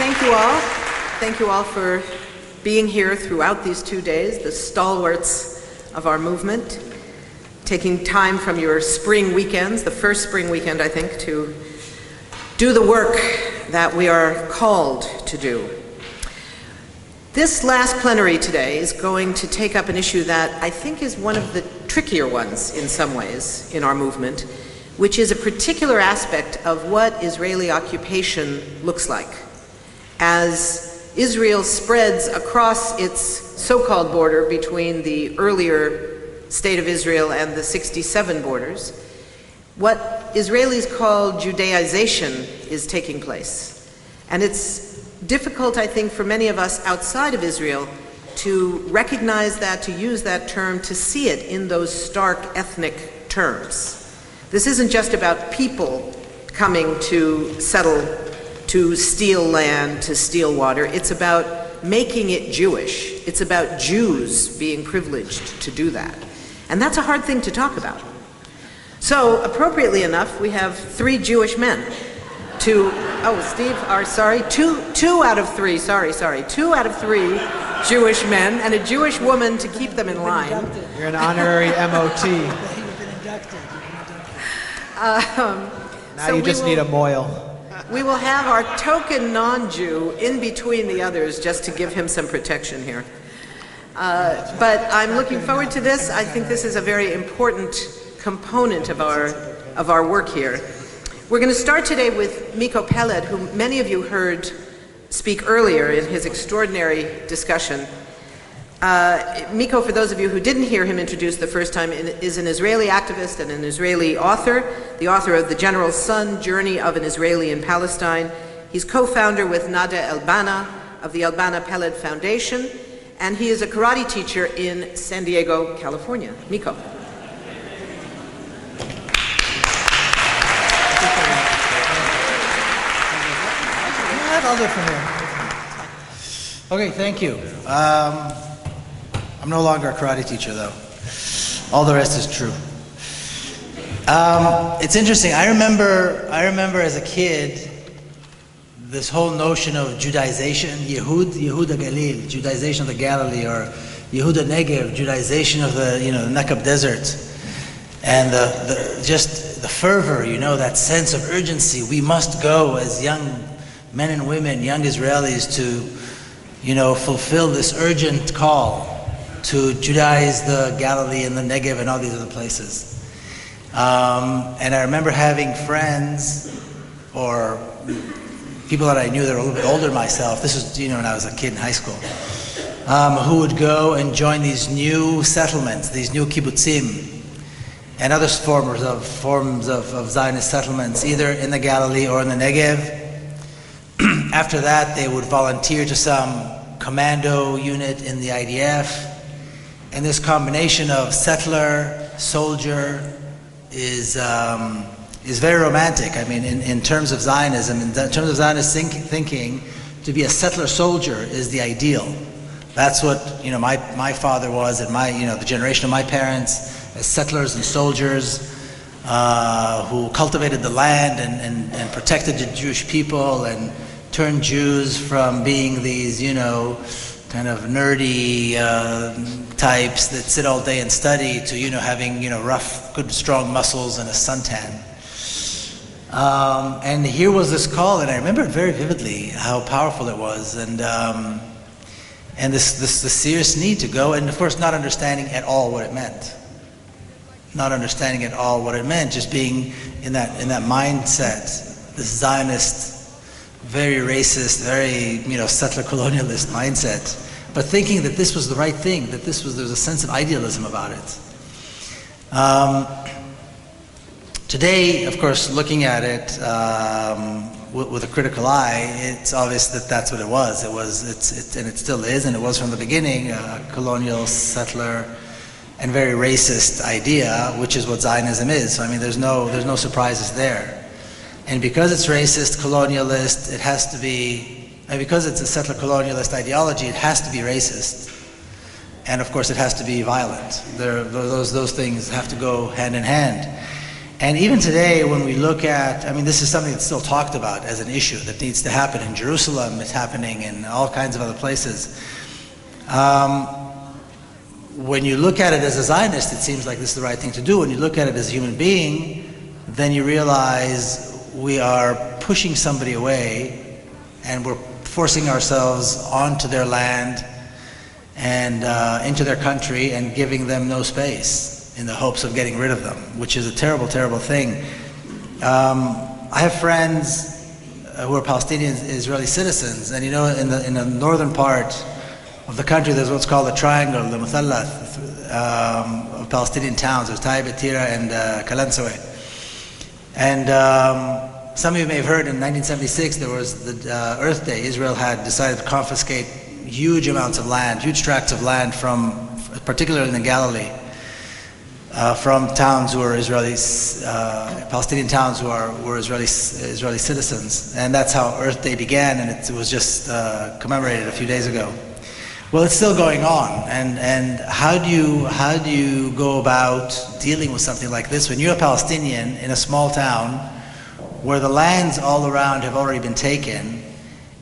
thank you all. Thank you all for being here throughout these 2 days, the stalwarts of our movement, taking time from your spring weekends, the first spring weekend, I think, to do the work that we are called to do. This last plenary today is going to take up an issue that I think is one of the trickier ones in some ways in our movement, which is a particular aspect of what Israeli occupation looks like. As Israel spreads across its so-called border between the earlier State of Israel and the 67 borders, what Israelis call Judaization is taking place. And it's difficult, I think, for many of us outside of Israel to recognize that, to use that term, to see it in those stark ethnic terms. This isn't just about people coming to settle, to steal land, to steal water. It's about making it Jewish. It's about Jews being privileged to do that. And that's a hard thing to talk about. So, appropriately enough, we have 3 Jewish men. Two out of 3 Jewish men and a Jewish woman to keep them in line. You're an honorary MOT. Now you just need a moil. We will have our token non-Jew in between the others just to give him some protection here. But I'm looking forward to this. I think this is a very important component of our work here. We're going to start today with Miko Peled, who many of you heard speak earlier in his extraordinary discussion. Miko, for those of you who didn't hear him introduced the first time, is an Israeli activist and an Israeli author, the author of The General's Son, Journey of an Israeli in Palestine. He's co-founder with Nada Elbana of the Elbana Peled Foundation, and he is a karate teacher in San Diego, California. Miko. I'll do it from here. Okay, thank you. I'm no longer a karate teacher, though. All the rest is true. It's interesting. I remember as a kid this whole notion of Judaization, Yehuda Galil, Judaization of the Galilee, or Yehuda Negev, Judaization of the Negev Desert, and just the fervor, that sense of urgency. We must go as young men and women, young Israelis, to fulfill this urgent call to Judaize the Galilee and the Negev and all these other places. And I remember having friends or people that I knew that were a little bit older than myself. This was, when I was a kid in high school, who would go and join these new settlements, these new kibbutzim, and other forms of Zionist settlements, either in the Galilee or in the Negev. After that, they would volunteer to some commando unit in the IDF. And this combination of settler, soldier is very romantic. I mean, in terms of Zionism, in terms of Zionist thinking, to be a settler soldier is the ideal. That's what my father was, and the generation of my parents as settlers and soldiers who cultivated the land and protected the Jewish people and turned Jews from being these kind of nerdy types that sit all day and study to having rough, good, strong muscles and a suntan. And here was this call, and I remember it very vividly how powerful it was, and this serious need to go, and of course not understanding at all what it meant. Just being in that mindset, this Zionist, very racist, very settler colonialist mindset, but thinking that this was the right thing, that there was a sense of idealism about it. Today, of course, looking at it with a critical eye, it's obvious that that's what it was. And it still is, and it was from the beginning, a colonial, settler, and very racist idea, which is what Zionism is. So I mean, there's no surprises there. And because it's racist, colonialist, it has to be, and because it's a settler colonialist ideology, it has to be racist. And of course, it has to be violent. Those things have to go hand in hand. And even today, when we look at, I mean, this is something that's still talked about as an issue that needs to happen in Jerusalem, it's happening in all kinds of other places. When you look at it as a Zionist, it seems like this is the right thing to do. When you look at it as a human being, then you realize we are pushing somebody away and we're forcing ourselves onto their land and into their country and giving them no space in the hopes of getting rid of them, which is a terrible, terrible thing. I have friends who are Palestinian Israeli citizens, and you know, in the northern part of the country, there's what's called the triangle, the Muthallath, of Palestinian towns. There's Taiba, Tira, and Kalansawe. And some of you may have heard in 1976 there was the Earth Day. Israel had decided to confiscate huge amounts of land, huge tracts of land from, particularly in the Galilee, from towns who were Israelis, Palestinian towns who were Israeli citizens. And that's how Earth Day began, and it was just commemorated a few days ago. Well, it's still going on, and how do you go about dealing with something like this when you're a Palestinian in a small town where the lands all around have already been taken,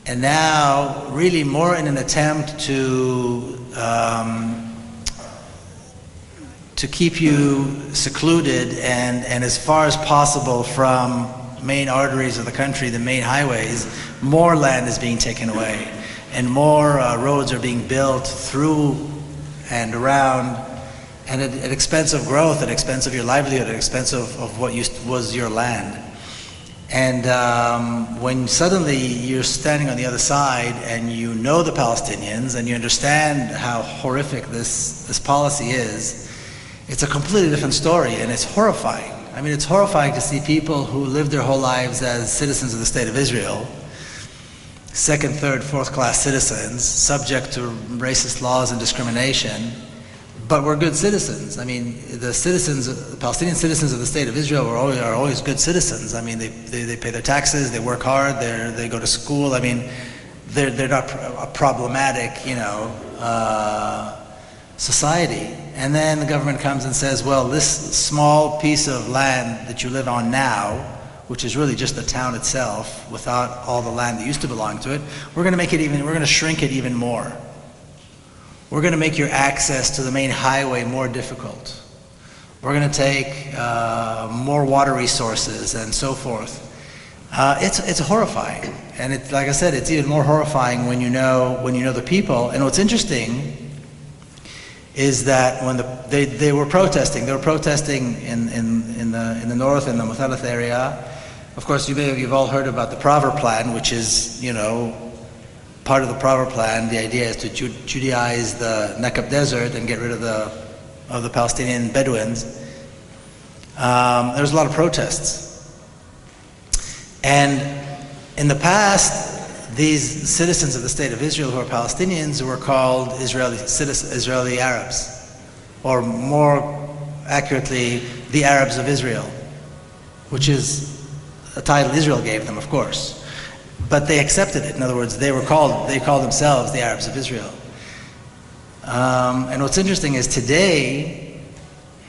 and now really more in an attempt to keep you secluded and as far as possible from main arteries of the country, the main highways, more land is being taken away. And more roads are being built through and around, and at expense of growth, at expense of your livelihood, at expense of what was your land. And when suddenly you're standing on the other side and you know the Palestinians and you understand how horrific this policy is, it's a completely different story, and it's horrifying. I mean, it's horrifying to see people who live their whole lives as citizens of the State of Israel, second, third, fourth class citizens, subject to racist laws and discrimination, but we're good citizens. I mean, the Palestinian citizens of the State of Israel are always good citizens. I mean, they pay their taxes, they work hard, they go to school. I mean, they're not a problematic, society. And then the government comes and says, well, this small piece of land that you live on now, which is really just the town itself, without all the land that used to belong to it, we're going to shrink it even more. We're going to make your access to the main highway more difficult. We're going to take more water resources and so forth. It's horrifying, and like I said, it's even more horrifying when you know the people. And what's interesting is that when they were protesting in the north, in the Muthallath area. Of course, you've all heard about the Prover Plan, which is, part of the Prover Plan. The idea is to Judaize the Negev Desert and get rid of the Palestinian Bedouins. There's a lot of protests, and in the past, these citizens of the State of Israel who are Palestinians were called Israeli Arabs, or more accurately, the Arabs of Israel, which is a title Israel gave them, of course. But they accepted it. In other words, they called themselves the Arabs of Israel. And what's interesting is today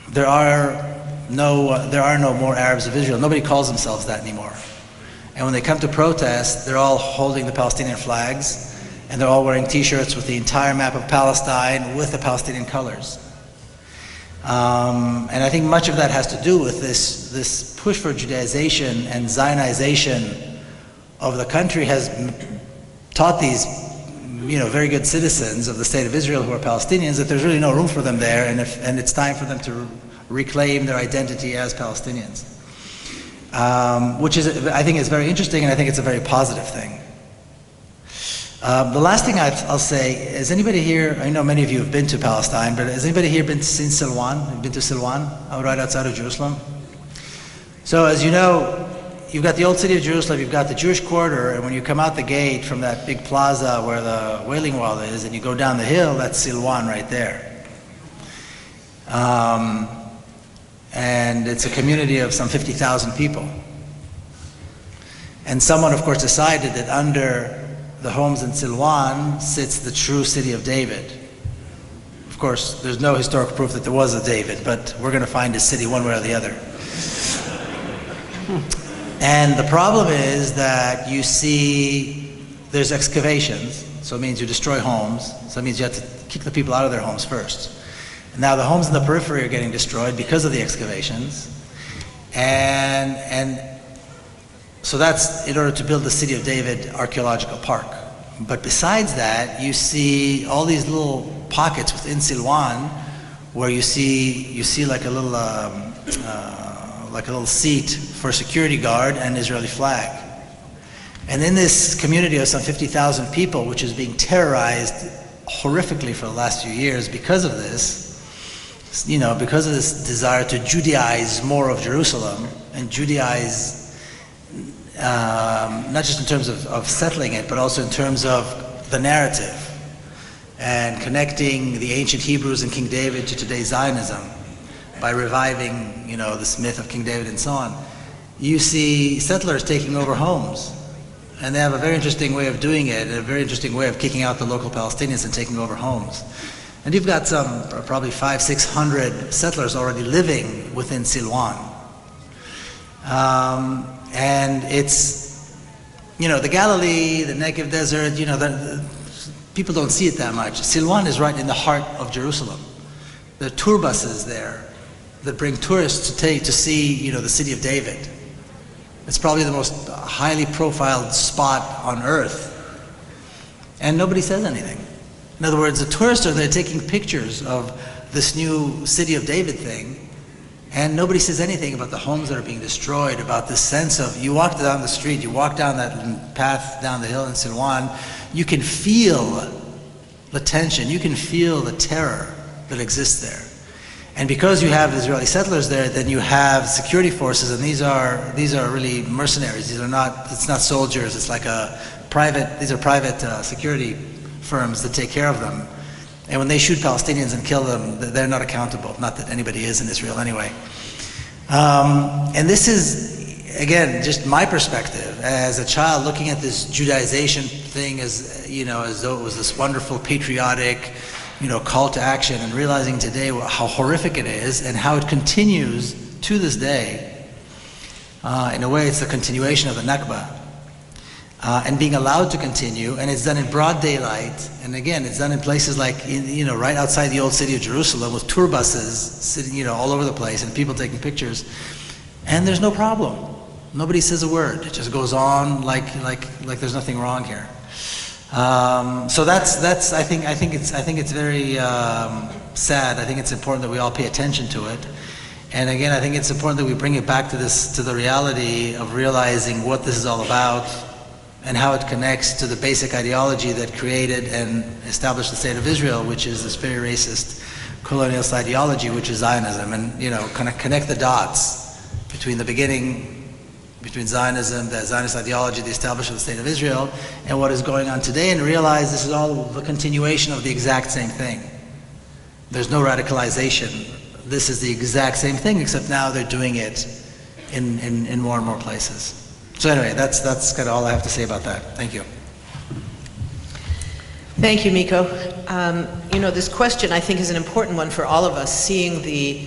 there are no more Arabs of Israel. Nobody calls themselves that anymore. And when they come to protest, they're all holding the Palestinian flags, and they're all wearing T-shirts with the entire map of Palestine with the Palestinian colors. And I think much of that has to do with this push for Judaization and Zionization of the country has taught these, very good citizens of the State of Israel who are Palestinians that there's really no room for them there, and it's time for them to reclaim their identity as Palestinians. Which I think is very interesting, and I think it's a very positive thing. The last thing I'll say, has anybody here, I know many of you have been to Palestine, but has anybody here seen Silwan? Been to Silwan, right outside of Jerusalem? So as you know, you've got the old city of Jerusalem, you've got the Jewish quarter, and when you come out the gate from that big plaza where the Wailing Wall is, and you go down the hill, that's Silwan right there. And it's a community of some 50,000 people. And someone, of course, decided that under the homes in Silwan sits the true city of David. Of course, there's no historical proof that there was a David, but we're going to find a city one way or the other. And the problem is that you see there's excavations, so it means you destroy homes, so it means you have to kick the people out of their homes first. And now the homes in the periphery are getting destroyed because of the excavations, and so that's in order to build the City of David Archaeological Park. But besides that, you see all these little pockets within Silwan where you see like a little seat for a security guard and Israeli flag. And in this community of some 50,000 people, which is being terrorized horrifically for the last few years because of this, because of this desire to Judaize more of Jerusalem and Judaize not just in terms of settling it, but also in terms of the narrative and connecting the ancient Hebrews and King David to today's Zionism by reviving, this myth of King David and so on. You see settlers taking over homes, and they have a very interesting way of doing it, and a very interesting way of kicking out the local Palestinians and taking over homes. And you've got some probably 500-600 settlers already living within Silwan. And it's, the Galilee, the Negev Desert, people don't see it that much. Silwan is right in the heart of Jerusalem. There are tour buses there that bring tourists to see, the City of David. It's probably the most highly profiled spot on earth. And nobody says anything. In other words, the tourists are there taking pictures of this new City of David thing, and nobody says anything about the homes that are being destroyed, about this sense of, you walk down the street, you walk down that path down the hill in Silwan, you can feel the tension, you can feel the terror that exists there. And because you have Israeli settlers there, then you have security forces, and these are really mercenaries. It's not soldiers, it's like these are private security firms that take care of them. And when they shoot Palestinians and kill them, they're not accountable. Not that anybody is in Israel anyway. And this is, again, just my perspective as a child looking at this Judaization thing as though it was this wonderful patriotic, call to action, and realizing today how horrific it is and how it continues to this day. In a way, it's the continuation of the Nakba. And being allowed to continue, and it's done in broad daylight, and again, it's done in places like, right outside the old city of Jerusalem with tour buses sitting, all over the place, and people taking pictures, and there's no problem. Nobody says a word. It just goes on like there's nothing wrong here. So that's I think it's very sad. I think it's important that we all pay attention to it. And again, I think it's important that we bring it back to the reality of realizing what this is all about, and how it connects to the basic ideology that created and established the State of Israel, which is this very racist colonialist ideology, which is Zionism, and kind of connect the dots between the beginning, between Zionism, the Zionist ideology, the establishment of the State of Israel, and what is going on today, and realize this is all the continuation of the exact same thing. There's no radicalization. This is the exact same thing, except now they're doing it in more and more places. So anyway, that's kind of all I have to say about that. Thank you. Thank you, Miko. This question, I think, is an important one for all of us, seeing the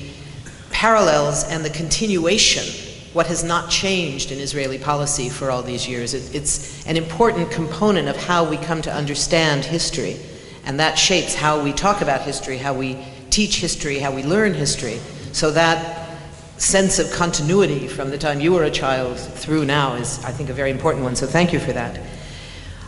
parallels and the continuation, what has not changed in Israeli policy for all these years. It's an important component of how we come to understand history, and that shapes how we talk about history, how we teach history, how we learn history, so that sense of continuity from the time you were a child through now is, I think, a very important one, so thank you for that.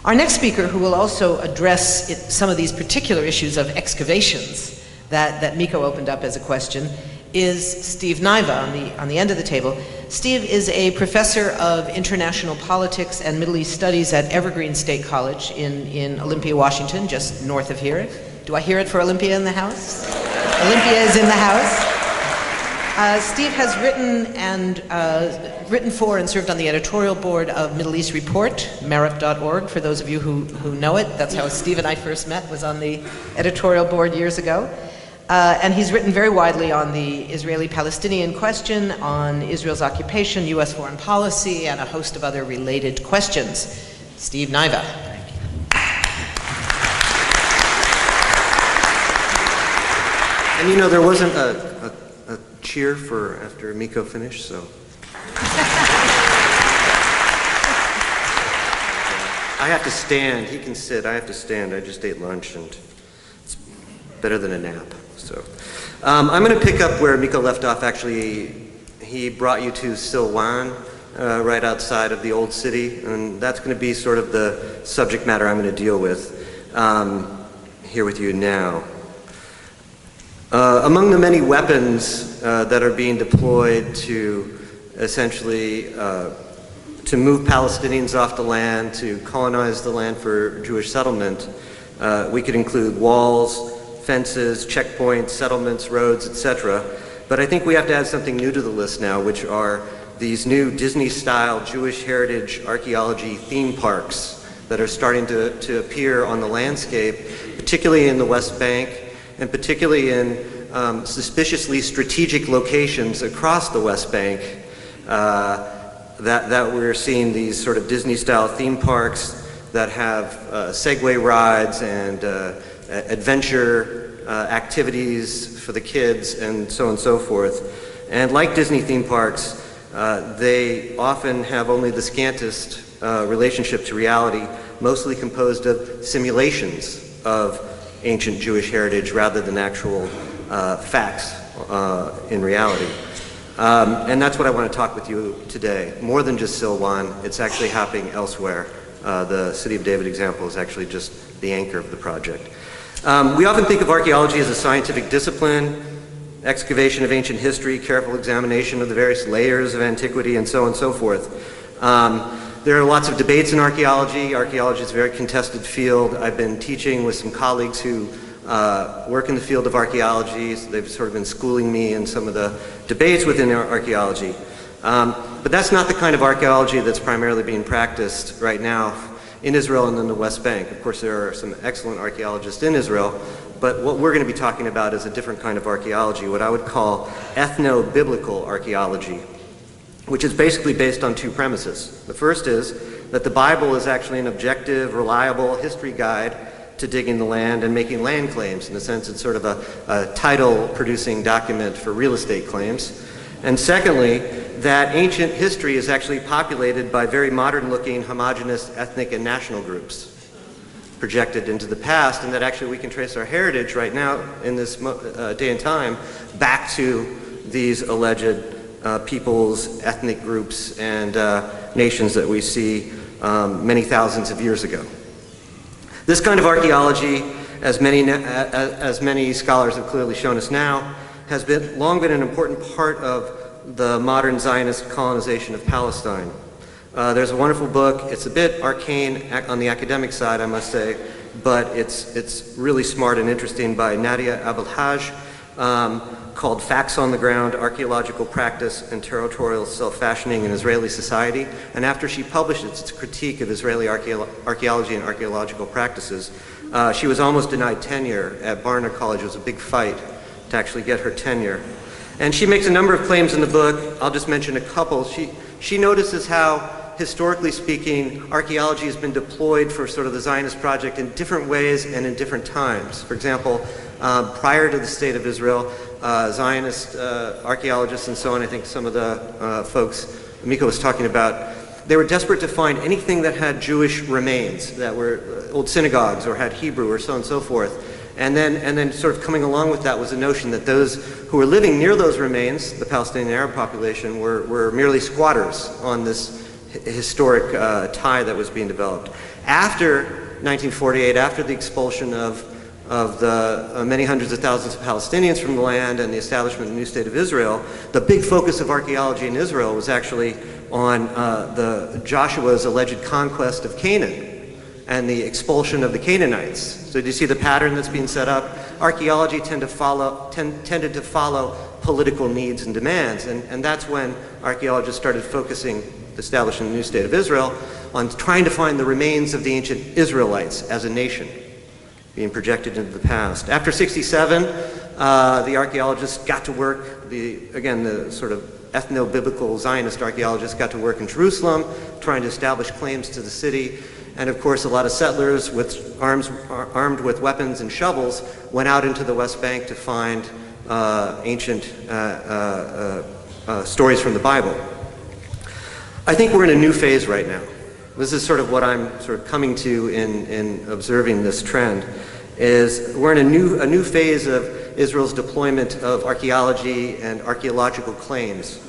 Our next speaker, who will also address some of these particular issues of excavations that Miko opened up as a question, is Steve Niva on the end of the table. Steve is a professor of international politics and Middle East studies at Evergreen State College in Olympia, Washington, just north of here. Do I hear it for Olympia in the house? Olympia is in the house. Steve has written for and served on the editorial board of Middle East Report, merup.org, for those of you who know it. That's how Steve and I first met, was on the editorial board years ago. And he's written very widely on the Israeli-Palestinian question, on Israel's occupation, U.S. foreign policy, and a host of other related questions. Steve Niva. And there wasn't a cheer for after Miko finished, so. I have to stand. He can sit. I have to stand. I just ate lunch, and it's better than a nap. So I'm going to pick up where Miko left off. Actually, he brought you to Silwan, right outside of the old city, and that's going to be sort of the subject matter I'm going to deal with here with you now. Among the many weapons that are being deployed to essentially to move Palestinians off the land, to colonize the land for Jewish settlement, we could include walls, fences, checkpoints, settlements, roads, etc. But I think we have to add something new to the list now, which are these new Disney-style Jewish heritage archaeology theme parks that are starting to appear on the landscape, particularly in the West Bank, and particularly in suspiciously strategic locations across the West Bank, that we're seeing these sort of Disney-style theme parks that have Segway rides and adventure activities for the kids and so on and so forth. And like Disney theme parks, they often have only the scantest relationship to reality, mostly composed of simulations of ancient Jewish heritage rather than actual facts in reality. And that's what I want to talk with you today. More than just Silwan, it's actually happening elsewhere. The City of David example is actually just the anchor of the project. We often think of archaeology as a scientific discipline, excavation of ancient history, careful examination of the various layers of antiquity, and so on and so forth. There are lots of debates in archaeology. Archaeology is a very contested field. I've been teaching with some colleagues who work in the field of archaeology. So they've sort of been schooling me in some of the debates within archaeology. But that's not the kind of archaeology that's primarily being practiced right now in Israel and in the West Bank. Of course, there are some excellent archaeologists in Israel, but what we're going to be talking about is a different kind of archaeology, what I would call ethno-biblical archaeology, which is basically based on two premises. The first is that the Bible is actually an objective, reliable history guide to digging the land and making land claims. In a sense, it's sort of a title-producing document for real estate claims. And secondly, that ancient history is actually populated by very modern-looking, homogeneous ethnic and national groups projected into the past, and that actually we can trace our heritage right now in this day and time back to these alleged peoples, ethnic groups, and nations that we see many thousands of years ago. This kind of archaeology, as many scholars have clearly shown us now, has long been an important part of the modern Zionist colonization of Palestine. There's a wonderful book. It's a bit arcane on the academic side, I must say, but it's really smart and interesting, by Nadia Abelhaj, called Facts on the Ground, Archaeological Practice and Territorial Self-Fashioning in Israeli Society. And after she published its critique of Israeli archaeology and archaeological practices, she was almost denied tenure at Barnard College. It was a big fight to actually get her tenure. And she makes a number of claims in the book. I'll just mention a couple. She notices how, historically speaking, archaeology has been deployed for sort of the Zionist project in different ways and in different times. For example, prior to the State of Israel, Zionist archaeologists and so on, I think some of the folks Miko was talking about, they were desperate to find anything that had Jewish remains, that were old synagogues or had Hebrew or so on and so forth. And then sort of coming along with that was the notion that those who were living near those remains, the Palestinian Arab population, were merely squatters on this historic tie that was being developed. After 1948, after the expulsion of the many hundreds of thousands of Palestinians from the land and the establishment of the new state of Israel, the big focus of archaeology in Israel was actually on Joshua's alleged conquest of Canaan and the expulsion of the Canaanites. So do you see the pattern that's being set up? Archaeology tended to follow political needs and demands, and that's when archaeologists started focusing, establishing the new state of Israel, on trying to find the remains of the ancient Israelites as a nation being projected into the past. After 67, the archaeologists got to work, the sort of ethno-biblical Zionist archaeologists got to work in Jerusalem, trying to establish claims to the city. And of course, a lot of settlers armed with weapons and shovels went out into the West Bank to find ancient stories from the Bible. I think we're in a new phase right now. this is sort of what I'm sort of coming to in observing this trend, is we're in a new phase of Israel's deployment of archaeology and archaeological claims.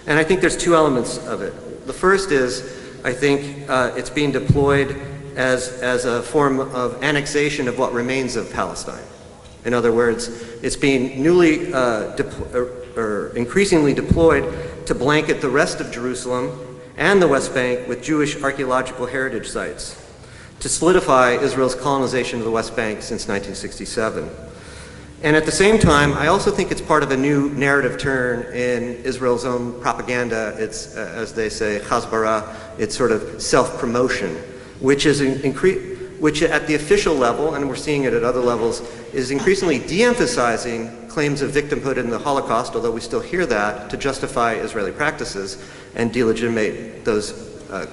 And I think there's two elements of it. The first is, I think it's being deployed as a form of annexation of what remains of Palestine. In other words, it's being newly or increasingly deployed to blanket the rest of Jerusalem and the West Bank with Jewish archaeological heritage sites, to solidify Israel's colonization of the West Bank since 1967. And at the same time, I also think it's part of a new narrative turn in Israel's own propaganda. It's, as they say, chasbara, it's sort of self-promotion, which is which at the official level, and we're seeing it at other levels, is increasingly de-emphasizing claims of victimhood in the Holocaust, although we still hear that, to justify Israeli practices and delegitimate those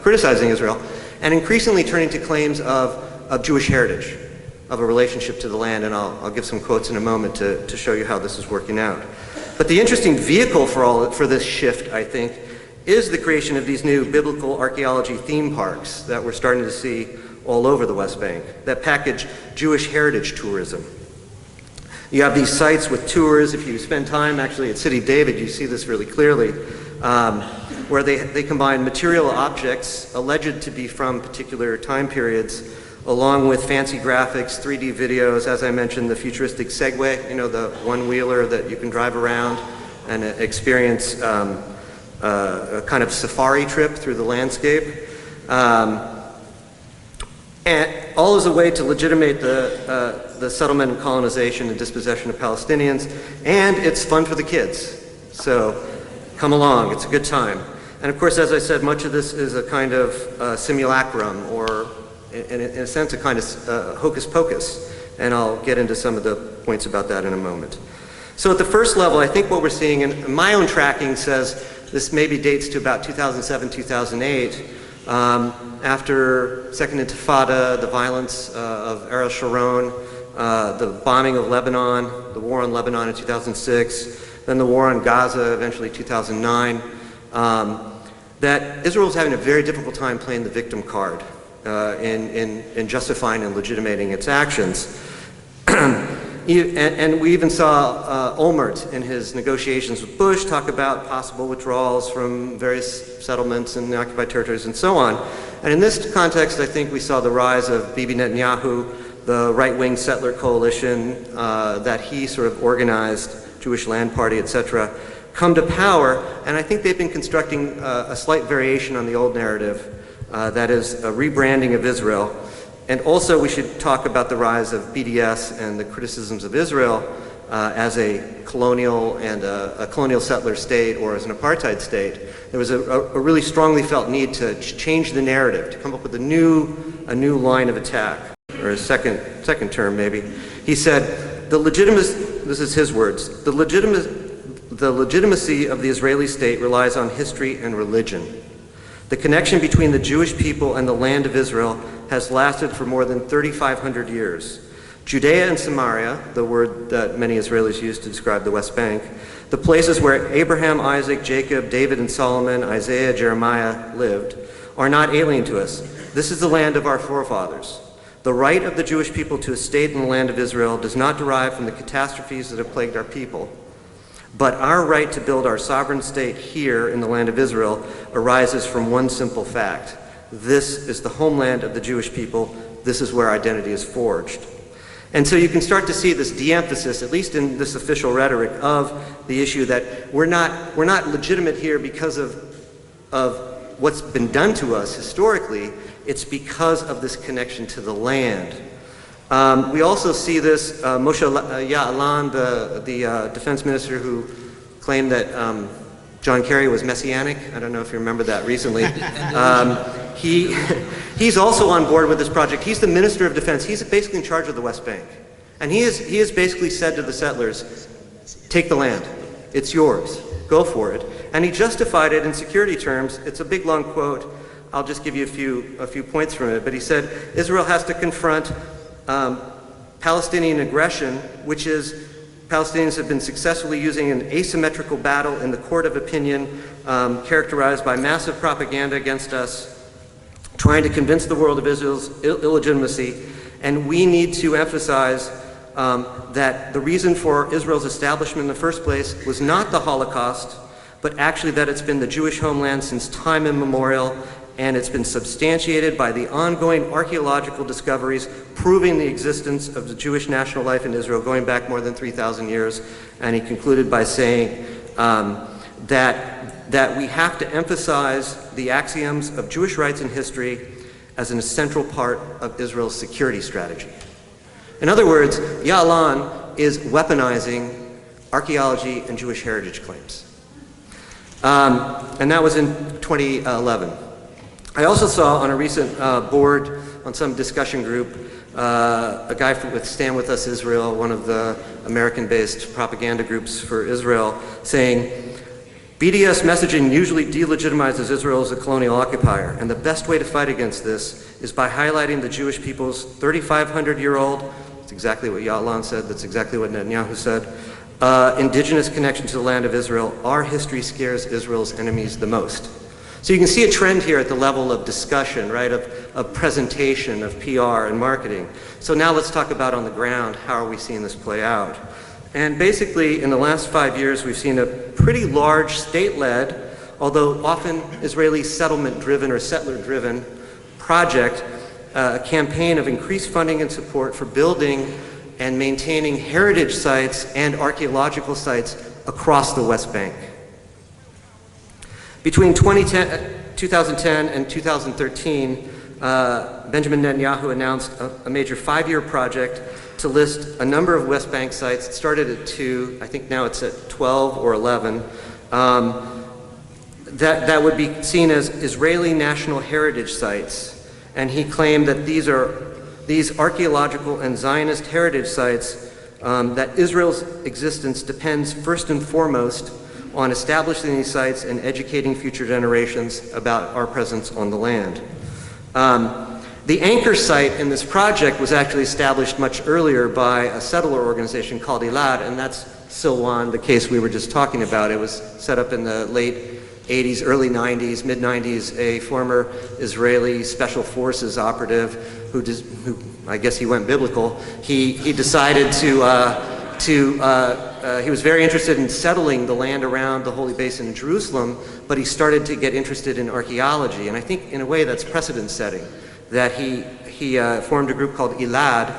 criticizing Israel, and increasingly turning to claims of Jewish heritage, of a relationship to the land, and I'll give some quotes in a moment to show you how this is working out. But the interesting vehicle for this shift, I think, is the creation of these new biblical archaeology theme parks that we're starting to see all over the West Bank, that package Jewish heritage tourism. You have these sites with tours. If you spend time actually at City David, you see this really clearly, where they combine material objects alleged to be from particular time periods, along with fancy graphics, 3D videos, as I mentioned, the futuristic Segway, you know, the one-wheeler that you can drive around and experience a kind of safari trip through the landscape. And all is a way to legitimate the settlement and colonization and dispossession of Palestinians, and it's fun for the kids. So come along, it's a good time. And of course, as I said, much of this is a kind of simulacrum, or in a sense, a kind of hocus pocus. And I'll get into some of the points about that in a moment. So at the first level, I think what we're seeing, and my own tracking says this maybe dates to about 2007, 2008, after Second Intifada, the violence of Ariel Sharon, the bombing of Lebanon, the war on Lebanon in 2006, then the war on Gaza, eventually 2009, that Israel's having a very difficult time playing the victim card in justifying and legitimating its actions. And we even saw Olmert in his negotiations with Bush talk about possible withdrawals from various settlements in the occupied territories and so on. And in this context, I think we saw the rise of Bibi Netanyahu, the right-wing settler coalition that he sort of organized, Jewish Land Party, etc., come to power. And I think they've been constructing a slight variation on the old narrative, that is a rebranding of Israel. And also we should talk about the rise of BDS and the criticisms of Israel as a colonial and a colonial settler state, or as an apartheid state. There was a really strongly felt need to change the narrative, to come up with a new line of attack, or a second term maybe. He said, this is his words, the legitimacy of the Israeli state relies on history and religion. The connection between the Jewish people and the land of Israel has lasted for more than 3,500 years. Judea and Samaria, the word that many Israelis use to describe the West Bank, the places where Abraham, Isaac, Jacob, David and Solomon, Isaiah, Jeremiah lived, are not alien to us. This is the land of our forefathers. The right of the Jewish people to a state in the land of Israel does not derive from the catastrophes that have plagued our people. But our right to build our sovereign state here in the land of Israel arises from one simple fact. This is the homeland of the Jewish people. This is where identity is forged. And so you can start to see this de-emphasis, at least in this official rhetoric, of the issue that we're not legitimate here because of what's been done to us historically. It's because of this connection to the land. We also see this, Moshe Ya'alan, the defense minister who claimed that John Kerry was messianic. I don't know if you remember that recently. He's also on board with this project. He's the minister of defense. He's basically in charge of the West Bank. And he has basically said to the settlers, take the land. It's yours. Go for it. And he justified it in security terms. It's a big, long quote. I'll just give you a few points from it. But he said, Israel has to confront Palestinian aggression, which is Palestinians have been successfully using an asymmetrical battle in the court of opinion, characterized by massive propaganda against us, trying to convince the world of Israel's illegitimacy, and we need to emphasize that the reason for Israel's establishment in the first place was not the Holocaust, but actually that it's been the Jewish homeland since time immemorial, and it's been substantiated by the ongoing archaeological discoveries proving the existence of the Jewish national life in Israel going back more than 3,000 years. And he concluded by saying that we have to emphasize the axioms of Jewish rights and history as an essential part of Israel's security strategy. In other words, ELAD is weaponizing archaeology and Jewish heritage claims. And that was in 2011. I also saw on a recent board on some discussion group a guy with Stand With Us Israel, one of the American-based propaganda groups for Israel, saying, BDS messaging usually delegitimizes Israel as a colonial occupier, and the best way to fight against this is by highlighting the Jewish people's 3,500-year-old, that's exactly what Yalan said, that's exactly what Netanyahu said, indigenous connection to the land of Israel. Our history scares Israel's enemies the most. So you can see a trend here at the level of discussion, right, of presentation, of PR and marketing. So now let's talk about on the ground, how are we seeing this play out? And basically, in the last 5 years, we've seen a pretty large state-led, although often Israeli settlement-driven or settler-driven project, a campaign of increased funding and support for building and maintaining heritage sites and archaeological sites across the West Bank. Between 2010 and 2013, Benjamin Netanyahu announced a major 5-year project to list a number of West Bank sites. It started at 2, I think now it's at 12 or 11, that would be seen as Israeli national heritage sites. And he claimed that these archaeological and Zionist heritage sites, that Israel's existence depends first and foremost on establishing these sites and educating future generations about our presence on the land. The anchor site in this project was actually established much earlier by a settler organization called ELAD, and that's Silwan, the case we were just talking about. It was set up in the late 80s, early 90s, mid-90s. A former Israeli special forces operative who I guess he went biblical. He decided he was very interested in settling the land around the Holy Basin in Jerusalem, but he started to get interested in archaeology. And I think in a way that's precedent setting, that he formed a group called ELAD,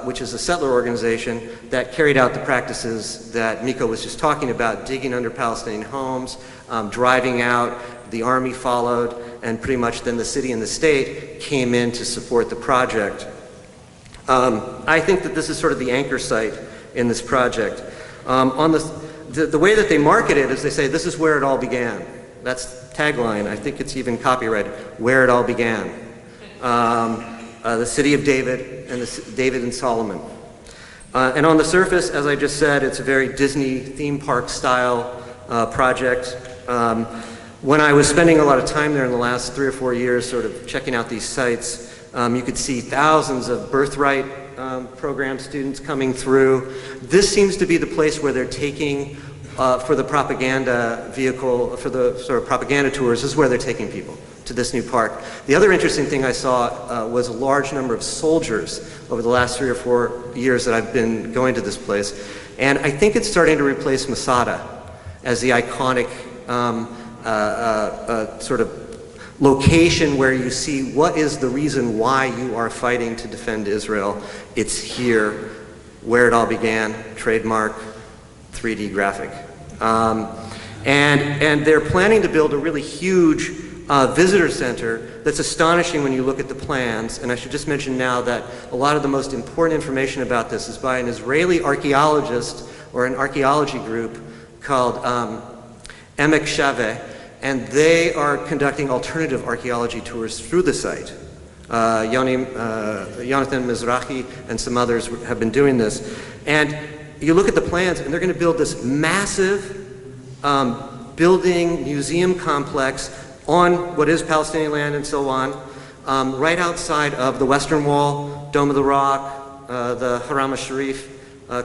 which is a settler organization that carried out the practices that Miko was just talking about, digging under Palestinian homes, driving out, the army followed, and pretty much then the city and the state came in to support the project. I think that this is sort of the anchor site in this project. On the way that they market it is they say, this is where it all began. That's tagline. I think it's even copyrighted, where it all began. The city of David and David and Solomon. And on the surface, as I just said, it's a very Disney theme park style project. When I was spending a lot of time there in the last 3 or 4 years sort of checking out these sites, you could see thousands of birthright program students coming through. This seems to be the place where they're taking, for the propaganda vehicle, for the sort of propaganda tours, this is where they're taking people to this new park. The other interesting thing I saw was a large number of soldiers over the last 3 or 4 years that I've been going to this place. And I think it's starting to replace Masada as the iconic sort of location where you see what is the reason why you are fighting to defend Israel. It's here, where it all began, trademark, 3D graphic. And they're planning to build a really huge visitor center that's astonishing when you look at the plans. And I should just mention now that a lot of the most important information about this is by an Israeli archaeologist or an archaeology group called Emek Shaveh, and they are conducting alternative archaeology tours through the site. Jonathan Mizrahi and some others have been doing this. And you look at the plans, and they're going to build this massive building, museum complex on what is Palestinian land and so on, right outside of the Western Wall, Dome of the Rock, the Haram al-Sharif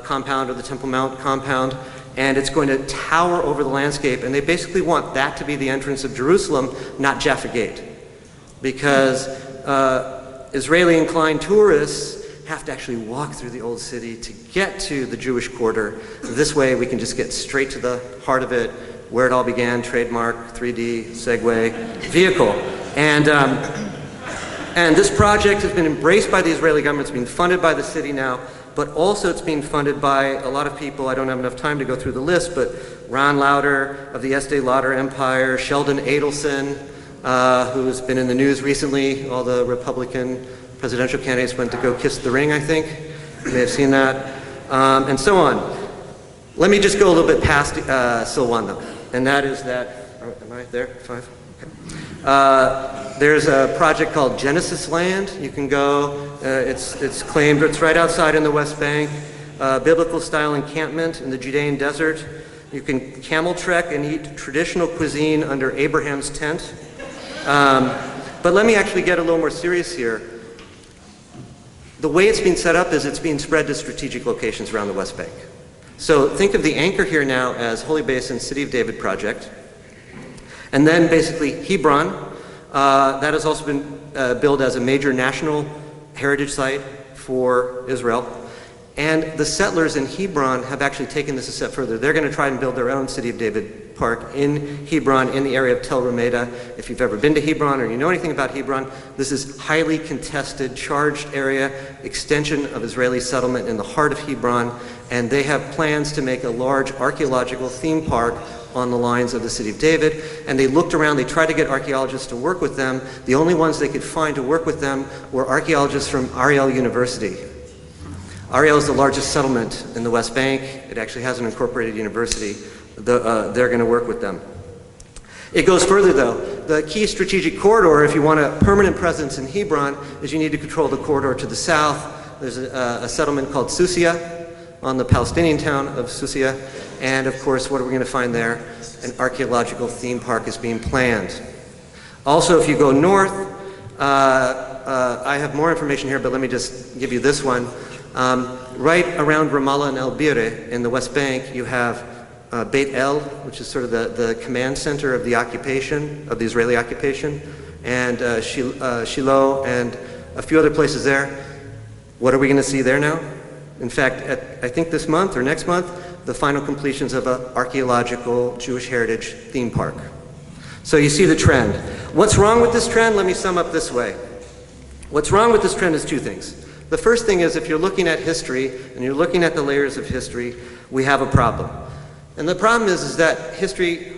compound, or the Temple Mount compound, and it's going to tower over the landscape, and they basically want that to be the entrance of Jerusalem, not Jaffa Gate. because Israeli-inclined tourists have to actually walk through the old city to get to the Jewish quarter. This way we can just get straight to the heart of it, where it all began, trademark, 3D, Segway, vehicle. And this project has been embraced by the Israeli government. It's being funded by the city now, but also it's being funded by a lot of people. I don't have enough time to go through the list, but Ron Lauder of the Estee Lauder empire, Sheldon Adelson, who's been in the news recently. All the Republican presidential candidates went to go kiss the ring, I think. You may have seen that. And so on. Let me just go a little bit past Silwan, though. And that is that, am I there? 5? Okay. There's a project called Genesis Land. You can go, it's claimed, it's right outside in the West Bank. Biblical style encampment in the Judean desert. You can camel trek and eat traditional cuisine under Abraham's tent. But let me actually get a little more serious here. The way it's being set up is it's being spread to strategic locations around the West Bank. So think of the anchor here now as Holy Basin City of David project. And then basically Hebron, that has also been billed as a major national heritage site for Israel. And the settlers in Hebron have actually taken this a step further. They're going to try and build their own City of David park in Hebron, in the area of Tel Rumeda. If you've ever been to Hebron or you know anything about Hebron, this is highly contested, charged area, extension of Israeli settlement in the heart of Hebron, and they have plans to make a large archaeological theme park on the lines of the City of David. And they looked around, they tried to get archaeologists to work with them. The only ones they could find to work with them were archaeologists from Ariel University. Ariel is the largest settlement in the West Bank. It actually has an incorporated university. They're going to work with them. It goes further, though. The key strategic corridor, if you want a permanent presence in Hebron, is you need to control the corridor to the south. There's a settlement called Susia on the Palestinian town of Susia. And of course, what are we going to find there? An archaeological theme park is being planned. Also, if you go north, I have more information here, but let me just give you this one. Right around Ramallah and El Bireh in the West Bank, you have Beit El, which is sort of the command center of the occupation, of the Israeli occupation, and Shiloh and a few other places there. What are we going to see there now? In fact, I think this month or next month, the final completions of an archaeological Jewish heritage theme park. So you see the trend. What's wrong with this trend? Let me sum up this way. What's wrong with this trend is two things. The first thing is if you're looking at history and you're looking at the layers of history, we have a problem. And the problem is that history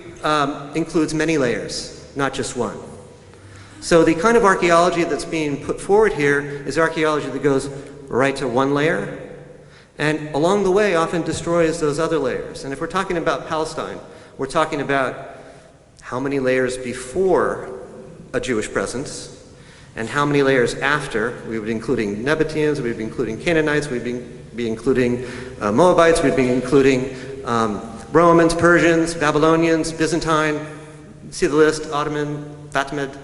includes many layers, not just one. So the kind of archaeology that's being put forward here is archaeology that goes right to one layer and along the way often destroys those other layers. And if we're talking about Palestine, we're talking about how many layers before a Jewish presence and how many layers after. We would be including Nabateans, we'd be including Canaanites, we'd be including Moabites, we'd be including Romans, Persians, Babylonians, Byzantine, see the list, Ottoman, Fatimid,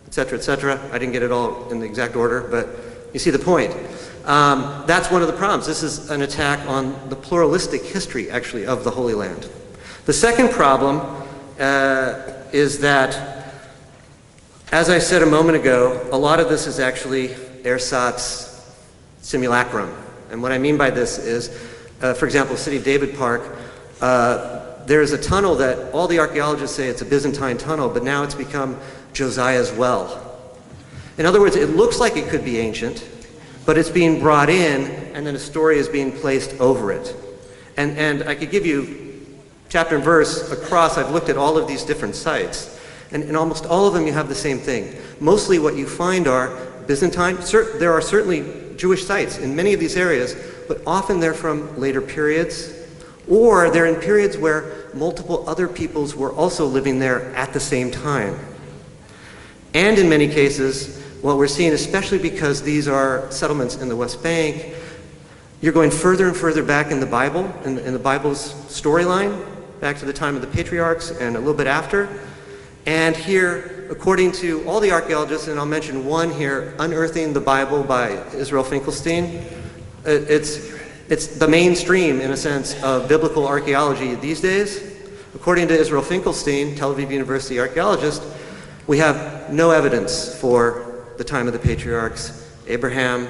etc., etc. I didn't get it all in the exact order, but you see the point. That's one of the problems. This is an attack on the pluralistic history, actually, of the Holy Land. The second problem is that, as I said a moment ago, a lot of this is actually ersatz simulacrum. And what I mean by this is, for example, City of David Park, there's a tunnel that all the archaeologists say it's a Byzantine tunnel, but now it's become Josiah's well. In other words, it looks like it could be ancient, but it's being brought in, and then a story is being placed over it. And I could give you chapter and verse across. I've looked at all of these different sites, and in almost all of them you have the same thing. Mostly what you find are Byzantine. There are certainly Jewish sites in many of these areas, but often they're from later periods, or they're in periods where multiple other peoples were also living there at the same time. And in many cases, what we're seeing, especially because these are settlements in the West Bank, you're going further and further back in the Bible, in the Bible's storyline, back to the time of the patriarchs and a little bit after. And here, according to all the archaeologists, and I'll mention one here, Unearthing the Bible by Israel Finkelstein, it's the mainstream, in a sense, of biblical archaeology these days. According to Israel Finkelstein, Tel Aviv University archaeologist, we have no evidence for the time of the patriarchs, Abraham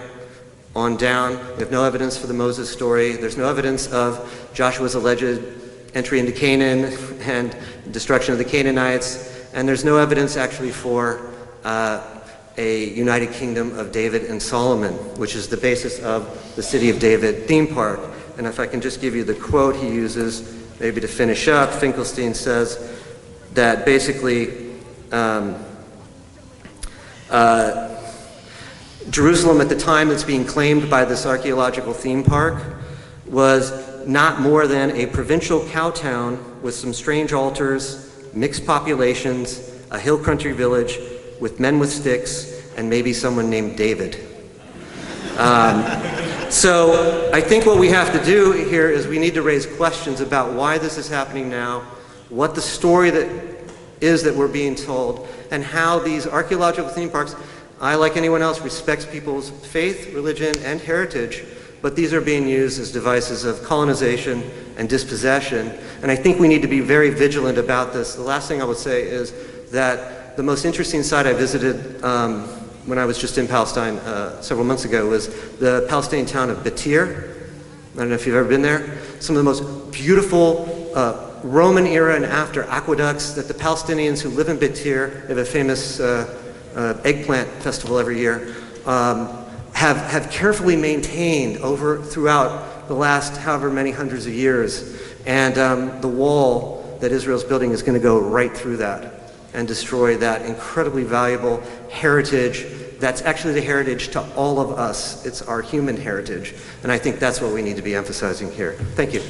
on down. We have no evidence for the Moses story. There's no evidence of Joshua's alleged entry into Canaan and destruction of the Canaanites. And there's no evidence actually for a United Kingdom of David and Solomon, which is the basis of the City of David theme park. And if I can just give you the quote he uses, maybe to finish up, Finkelstein says that basically Jerusalem at the time that's being claimed by this archaeological theme park was not more than a provincial cow town with some strange altars, mixed populations, a hill country village with men with sticks, and maybe someone named David. So I think what we have to do here is we need to raise questions about why this is happening now, what the story that is that we're being told, and how these archaeological theme parks, I, like anyone else, respects people's faith, religion, and heritage, but these are being used as devices of colonization and dispossession. And I think we need to be very vigilant about this. The last thing I would say is that the most interesting site I visited when I was just in Palestine several months ago was the Palestinian town of Batir. I don't know if you've ever been there. Some of the most beautiful Roman era and after aqueducts that the Palestinians who live in Batir, they have a famous eggplant festival every year, have carefully maintained throughout the last however many hundreds of years. And the wall that Israel's building is going to go right through that and destroy that incredibly valuable heritage that's actually the heritage to all of us. It's our human heritage. And I think that's what we need to be emphasizing here. Thank you.